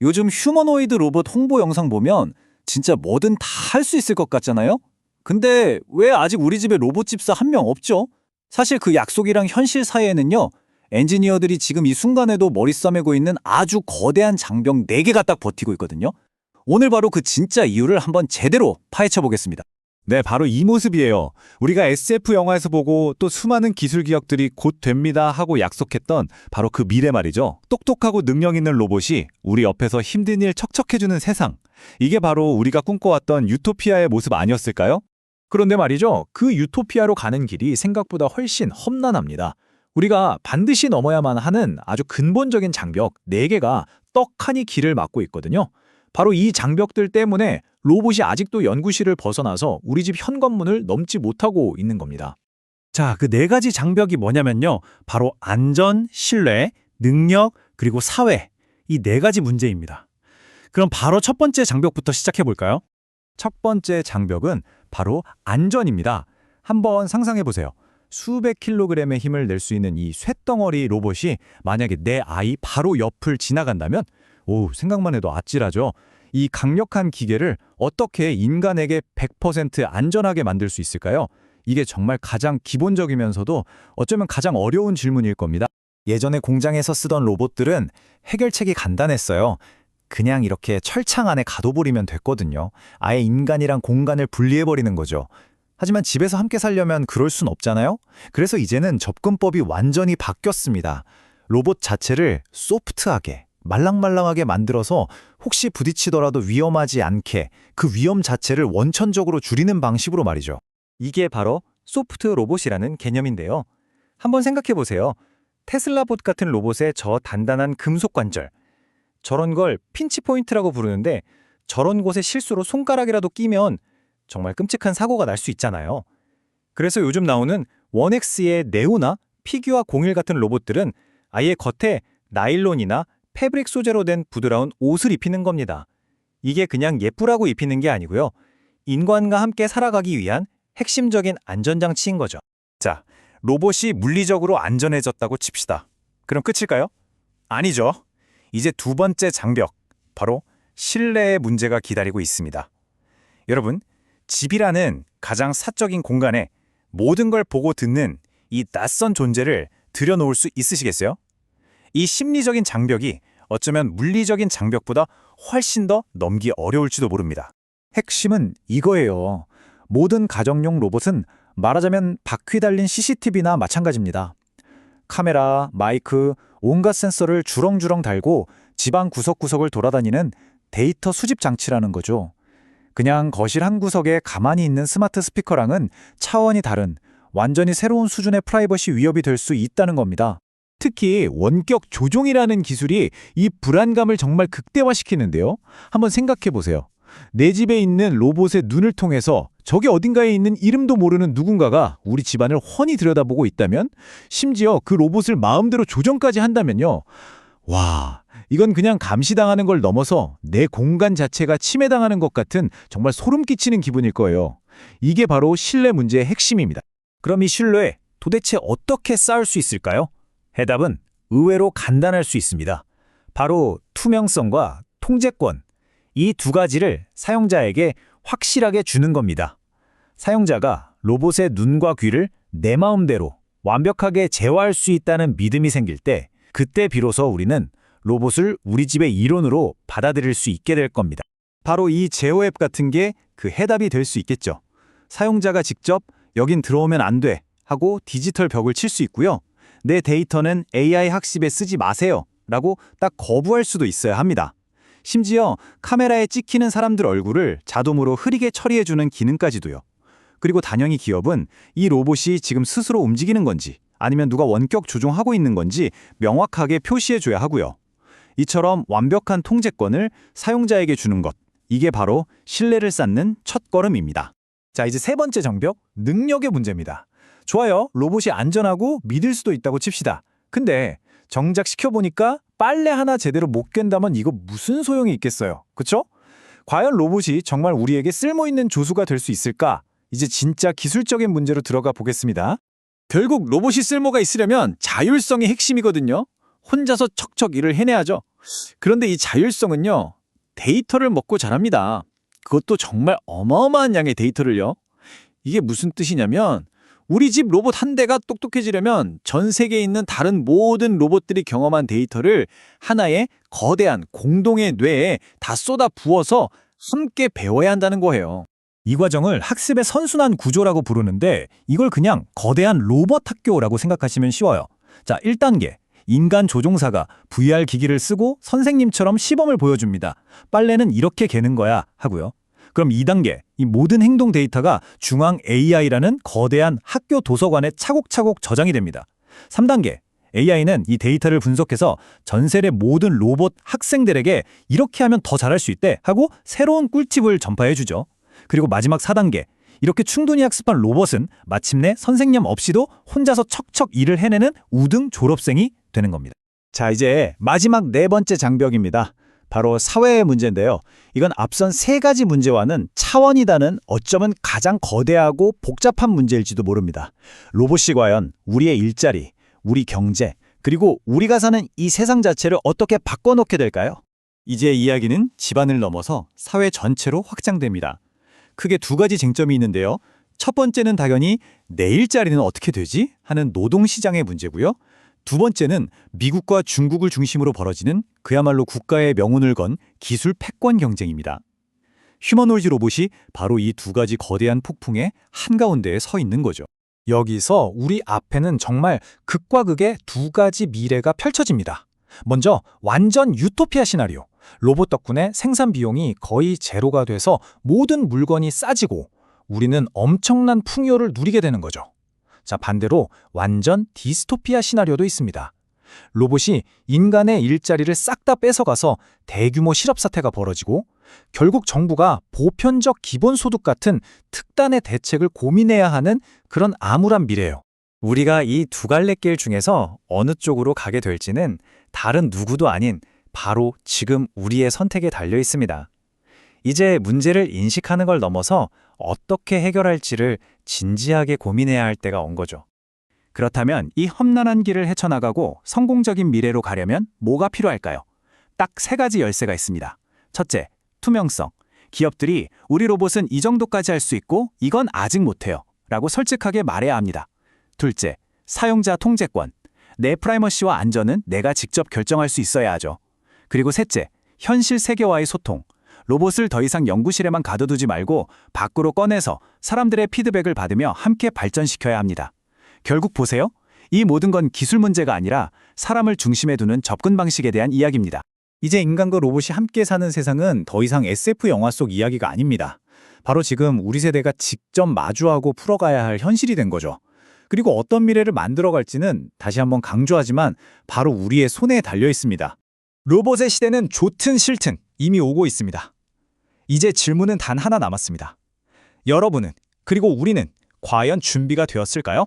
요즘 휴머노이드 로봇 홍보 영상 보면 진짜 뭐든 다 할 수 있을 것 같잖아요? 근데 왜 아직 우리 집에 로봇 집사 한 명 없죠? 사실 그 약속이랑 현실 사이에는요, 엔지니어들이 지금 이 순간에도 머리 싸매고 있는 아주 거대한 장벽 4개가 딱 버티고 있거든요. 오늘 바로 그 진짜 이유를 한번 제대로 파헤쳐 보겠습니다. 네, 바로 이 모습이에요. 우리가 SF 영화에서 보고 또 수많은 기술 기업들이 곧 됩니다 하고 약속했던 바로 그 미래 말이죠. 똑똑하고 능력 있는 로봇이 우리 옆에서 힘든 일 척척해주는 세상. 이게 바로 우리가 꿈꿔왔던 유토피아의 모습 아니었을까요? 그런데 말이죠. 그 유토피아로 가는 길이 생각보다 훨씬 험난합니다. 우리가 반드시 넘어야만 하는 아주 근본적인 장벽 4개가 떡하니 길을 막고 있거든요. 바로 이 장벽들 때문에 로봇이 아직도 연구실을 벗어나서 우리 집 현관문을 넘지 못하고 있는 겁니다. 자, 그 4가지 장벽이 뭐냐면요. 바로 안전, 신뢰, 능력, 그리고 사회. 이 4가지 문제입니다. 그럼 바로 첫 번째 장벽부터 시작해 볼까요? 첫 번째 장벽은 바로 안전입니다. 한번 상상해 보세요. 수백 킬로그램의 힘을 낼 수 있는 이 쇳덩어리 로봇이 만약에 내 아이 바로 옆을 지나간다면 생각만 해도 아찔하죠. 이 강력한 기계를 어떻게 인간에게 100% 안전하게 만들 수 있을까요? 이게 정말 가장 기본적이면서도 어쩌면 가장 어려운 질문일 겁니다. 예전에 공장에서 쓰던 로봇들은 해결책이 간단했어요. 그냥 이렇게 철창 안에 가둬버리면 됐거든요. 아예 인간이랑 공간을 분리해버리는 거죠. 하지만 집에서 함께 살려면 그럴 순 없잖아요? 그래서 이제는 접근법이 완전히 바뀌었습니다. 로봇 자체를 소프트하게, 말랑말랑하게 만들어서 혹시 부딪히더라도 위험하지 않게 그 위험 자체를 원천적으로 줄이는 방식으로 말이죠. 이게 바로 소프트 로봇이라는 개념인데요. 한번 생각해 보세요. 테슬라봇 같은 로봇의 저 단단한 금속 관절. 저런 걸 핀치 포인트라고 부르는데 저런 곳에 실수로 손가락이라도 끼면 정말 끔찍한 사고가 날 수 있잖아요. 그래서 요즘 나오는 원엑스의 네오나 피규어 01 같은 로봇들은 아예 겉에 나일론이나 패브릭 소재로 된 부드러운 옷을 입히는 겁니다. 이게 그냥 예쁘라고 입히는 게 아니고요. 인간과 함께 살아가기 위한 핵심적인 안전장치인 거죠. 자, 로봇이 물리적으로 안전해졌다고 칩시다. 그럼 끝일까요? 아니죠. 이제 두 번째 장벽, 바로 신뢰의 문제가 기다리고 있습니다. 여러분, 집이라는 가장 사적인 공간에 모든 걸 보고 듣는 이 낯선 존재를 들여놓을 수 있으시겠어요? 이 심리적인 장벽이 어쩌면 물리적인 장벽보다 훨씬 더 넘기 어려울지도 모릅니다. 핵심은 이거예요. 모든 가정용 로봇은 말하자면 바퀴 달린 CCTV나 마찬가지입니다. 카메라, 마이크, 온갖 센서를 주렁주렁 달고 집안 구석구석을 돌아다니는 데이터 수집 장치라는 거죠. 그냥 거실 한 구석에 가만히 있는 스마트 스피커랑은 차원이 다른 완전히 새로운 수준의 프라이버시 위협이 될 수 있다는 겁니다. 특히 원격 조종이라는 기술이 이 불안감을 정말 극대화시키는데요. 한번 생각해 보세요. 내 집에 있는 로봇의 눈을 통해서 저기 어딘가에 있는 이름도 모르는 누군가가 우리 집안을 훤히 들여다보고 있다면, 심지어 그 로봇을 마음대로 조정까지 한다면요. 와, 이건 그냥 감시당하는 걸 넘어서 내 공간 자체가 침해당하는 것 같은 정말 소름 끼치는 기분일 거예요. 이게 바로 신뢰 문제의 핵심입니다. 그럼 이 신뢰 도대체 어떻게 쌓을 수 있을까요? 해답은 의외로 간단할 수 있습니다. 바로 투명성과 통제권, 이 두 가지를 사용자에게 확실하게 주는 겁니다. 사용자가 로봇의 눈과 귀를 내 마음대로 완벽하게 제어할 수 있다는 믿음이 생길 때, 그때 비로소 우리는 로봇을 우리 집의 일원으로 받아들일 수 있게 될 겁니다. 바로 이 제어 앱 같은 게 그 해답이 될 수 있겠죠. 사용자가 직접 여긴 들어오면 안 돼 하고 디지털 벽을 칠 수 있고요. 내 데이터는 AI 학습에 쓰지 마세요 라고 딱 거부할 수도 있어야 합니다. 심지어 카메라에 찍히는 사람들 얼굴을 자동으로 흐리게 처리해주는 기능까지도요. 그리고 단연히 기업은 이 로봇이 지금 스스로 움직이는 건지 아니면 누가 원격 조종하고 있는 건지 명확하게 표시해줘야 하고요. 이처럼 완벽한 통제권을 사용자에게 주는 것, 이게 바로 신뢰를 쌓는 첫걸음입니다. 자, 이제 세 번째 장벽, 능력의 문제입니다. 좋아요, 로봇이 안전하고 믿을 수도 있다고 칩시다. 근데 정작 시켜보니까 빨래 하나 제대로 못 깬다면 이거 무슨 소용이 있겠어요, 그쵸? 과연 로봇이 정말 우리에게 쓸모있는 조수가 될 수 있을까? 이제 진짜 기술적인 문제로 들어가 보겠습니다. 결국 로봇이 쓸모가 있으려면 자율성이 핵심이거든요. 혼자서 척척 일을 해내야죠. 그런데 이 자율성은요, 데이터를 먹고 자랍니다. 그것도 정말 어마어마한 양의 데이터를요. 이게 무슨 뜻이냐면 우리 집 로봇 한 대가 똑똑해지려면 전 세계에 있는 다른 모든 로봇들이 경험한 데이터를 하나의 거대한 공동의 뇌에 다 쏟아 부어서 함께 배워야 한다는 거예요. 이 과정을 학습의 선순환 구조라고 부르는데 이걸 그냥 거대한 로봇 학교라고 생각하시면 쉬워요. 자, 1단계. 인간 조종사가 VR 기기를 쓰고 선생님처럼 시범을 보여줍니다. 빨래는 이렇게 개는 거야 하고요. 그럼 2단계. 이 모든 행동 데이터가 중앙 AI라는 거대한 학교 도서관에 차곡차곡 저장이 됩니다. 3단계. AI는 이 데이터를 분석해서 전 세계 모든 로봇 학생들에게 이렇게 하면 더 잘할 수 있대 하고 새로운 꿀팁을 전파해 주죠. 그리고 마지막 4단계. 이렇게 충분히 학습한 로봇은 마침내 선생님 없이도 혼자서 척척 일을 해내는 우등 졸업생이 되는 겁니다. 자, 이제 마지막 네 번째 장벽입니다. 바로 사회의 문제인데요. 이건 앞선 세 가지 문제와는 차원이 다른 어쩌면 가장 거대하고 복잡한 문제일지도 모릅니다. 로봇이 과연 우리의 일자리, 우리 경제, 그리고 우리가 사는 이 세상 자체를 어떻게 바꿔놓게 될까요? 이제 이야기는 집안을 넘어서 사회 전체로 확장됩니다. 크게 두 가지 쟁점이 있는데요. 첫 번째는 당연히 내 일자리는 어떻게 되지? 하는 노동시장의 문제고요. 두 번째는 미국과 중국을 중심으로 벌어지는 그야말로 국가의 명운을 건 기술 패권 경쟁입니다. 휴머노이즈 로봇이 바로 이 두 가지 거대한 폭풍의 한가운데에 서 있는 거죠. 여기서 우리 앞에는 정말 극과 극의 두 가지 미래가 펼쳐집니다. 먼저 완전 유토피아 시나리오. 로봇 덕분에 생산 비용이 거의 제로가 돼서 모든 물건이 싸지고 우리는 엄청난 풍요를 누리게 되는 거죠. 자, 반대로 완전 디스토피아 시나리오도 있습니다. 로봇이 인간의 일자리를 싹 다 뺏어가서 대규모 실업 사태가 벌어지고 결국 정부가 보편적 기본소득 같은 특단의 대책을 고민해야 하는 그런 암울한 미래예요. 우리가 이 두 갈래 길 중에서 어느 쪽으로 가게 될지는 다른 누구도 아닌 바로 지금 우리의 선택에 달려 있습니다. 이제 문제를 인식하는 걸 넘어서 어떻게 해결할지를 진지하게 고민해야 할 때가 온 거죠. 그렇다면 이 험난한 길을 헤쳐나가고 성공적인 미래로 가려면 뭐가 필요할까요? 딱 세 가지 열쇠가 있습니다. 첫째, 투명성. 기업들이 우리 로봇은 이 정도까지 할 수 있고 이건 아직 못해요 라고 솔직하게 말해야 합니다. 둘째, 사용자 통제권. 내 프라이머시와 안전은 내가 직접 결정할 수 있어야 하죠. 그리고 셋째, 현실 세계와의 소통. 로봇을 더 이상 연구실에만 가둬두지 말고 밖으로 꺼내서 사람들의 피드백을 받으며 함께 발전시켜야 합니다. 결국 보세요. 이 모든 건 기술 문제가 아니라 사람을 중심에 두는 접근 방식에 대한 이야기입니다. 이제 인간과 로봇이 함께 사는 세상은 더 이상 SF 영화 속 이야기가 아닙니다. 바로 지금 우리 세대가 직접 마주하고 풀어가야 할 현실이 된 거죠. 그리고 어떤 미래를 만들어갈지는 다시 한번 강조하지만 바로 우리의 손에 달려 있습니다. 로봇의 시대는 좋든 싫든 이미 오고 있습니다. 이제 질문은 단 하나 남았습니다. 여러분은, 그리고 우리는 과연 준비가 되었을까요?